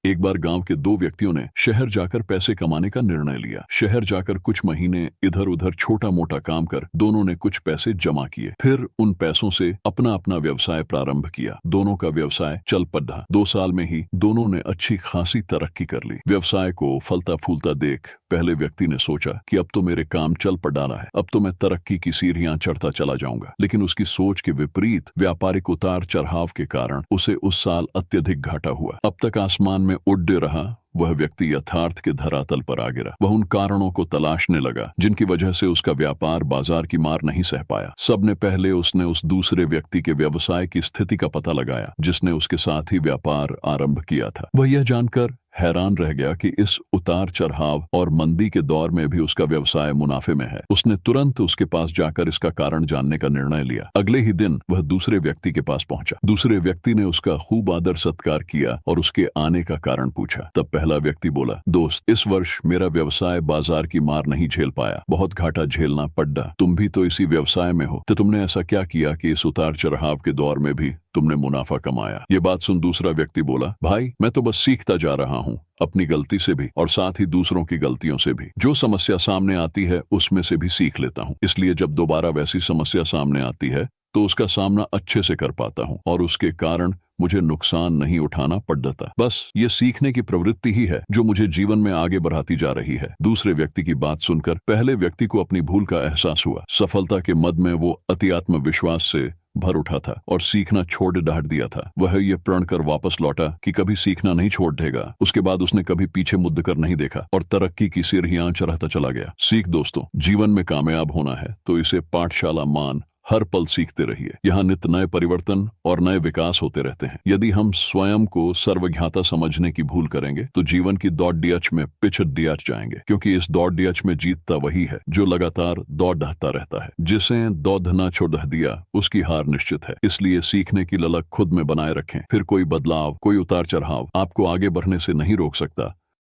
एक बार गांव के दो व्यक्तियों ने शहर जाकर पैसे कमाने का निर्णय लिया। शहर जाकर कुछ महीने इधर उधर छोटा मोटा काम कर दोनों ने कुछ पैसे जमा किए। फिर उन पैसों से अपना अपना व्यवसाय प्रारंभ किया। दोनों का व्यवसाय चल पड़ा। 2 साल में ही दोनों ने अच्छी खासी तरक्की कर ली। व्यवसाय को फलता फूलता देख पहले व्यक्ति ने सोचा कि अब तो मेरे काम चल पड़ा रहा है, अब तो मैं तरक्की की सीढ़ियां चढ़ता चला जाऊंगा। लेकिन उसकी सोच के विपरीत व्यापारिक उतार चढ़ाव के कारण उसे उस साल अत्यधिक घाटा हुआ। अब तक आसमान में उड़ते रहा वह व्यक्ति यथार्थ के धरातल पर आ गिरा। वह उन कारणों को तलाशने लगा जिनकी वजह से उसका व्यापार बाजार की मार नहीं सह पाया। सबने पहले उसने उस दूसरे व्यक्ति के व्यवसाय की स्थिति का पता लगाया जिसने उसके साथ ही व्यापार आरंभ किया था। वह यह जानकर हैरान रह गया कि इस उतार चढ़ाव और मंदी के दौर में भी उसका व्यवसाय मुनाफे में है। उसने तुरंत उसके पास जाकर इसका कारण जानने का निर्णय लिया। अगले ही दिन वह दूसरे व्यक्ति के पास पहुंचा। दूसरे व्यक्ति ने उसका खूब आदर सत्कार किया और उसके आने का कारण पूछा। तब पहला व्यक्ति बोला, दोस्त, इस वर्ष मेरा व्यवसाय बाजार की मार नहीं झेल पाया, बहुत घाटा झेलना पड़ा। तुम भी तो इसी व्यवसाय में हो, तो तुमने ऐसा क्या किया कि इस उतार चढ़ाव के दौर में भी तुमने मुनाफा कमाया? ये बात सुन दूसरा व्यक्ति बोला, भाई, मैं तो बस सीखता जा रहा हूँ, अपनी गलती से भी और साथ ही दूसरों की गलतियों से भी। जो समस्या सामने आती है उसमें से भी सीख लेता हूँ, इसलिए जब दोबारा वैसी समस्या सामने आती है तो उसका सामना अच्छे से कर पाता हूँ और उसके कारण मुझे नुकसान नहीं उठाना पड़ता। बस ये सीखने की प्रवृत्ति ही है जो मुझे जीवन में आगे बढ़ाती जा रही है। दूसरे व्यक्ति की बात सुनकर पहले व्यक्ति को अपनी भूल का एहसास हुआ। सफलता के मद में वो अति आत्मविश्वास से भर उठा था और सीखना छोड़ डाट दिया था। वह ये प्रण कर वापस लौटा कि कभी सीखना नहीं छोड़ देगा। उसके बाद उसने कभी पीछे मुड़ कर नहीं देखा और तरक्की की सीढ़ियां चढ़ता चला गया। सीख दोस्तों, जीवन में कामयाब होना है तो इसे पाठशाला मान हर पल सीखते रहिए। यहाँ नित्य नए परिवर्तन और नए विकास होते रहते हैं। यदि हम स्वयं को सर्वज्ञाता समझने की भूल करेंगे तो जीवन की दौड़ डियच में पिछड़ डियच जाएंगे, क्योंकि इस दौड़ डियच में जीतता वही है जो लगातार दौड़ ढहता रहता है। जिसे दौड़ना छोड़ दिया उसकी हार निश्चित है। इसलिए सीखने की ललक खुद में बनाए रखें। फिर कोई बदलाव, कोई उतार चढ़ाव आपको आगे बढ़ने से नहीं रोक सकता।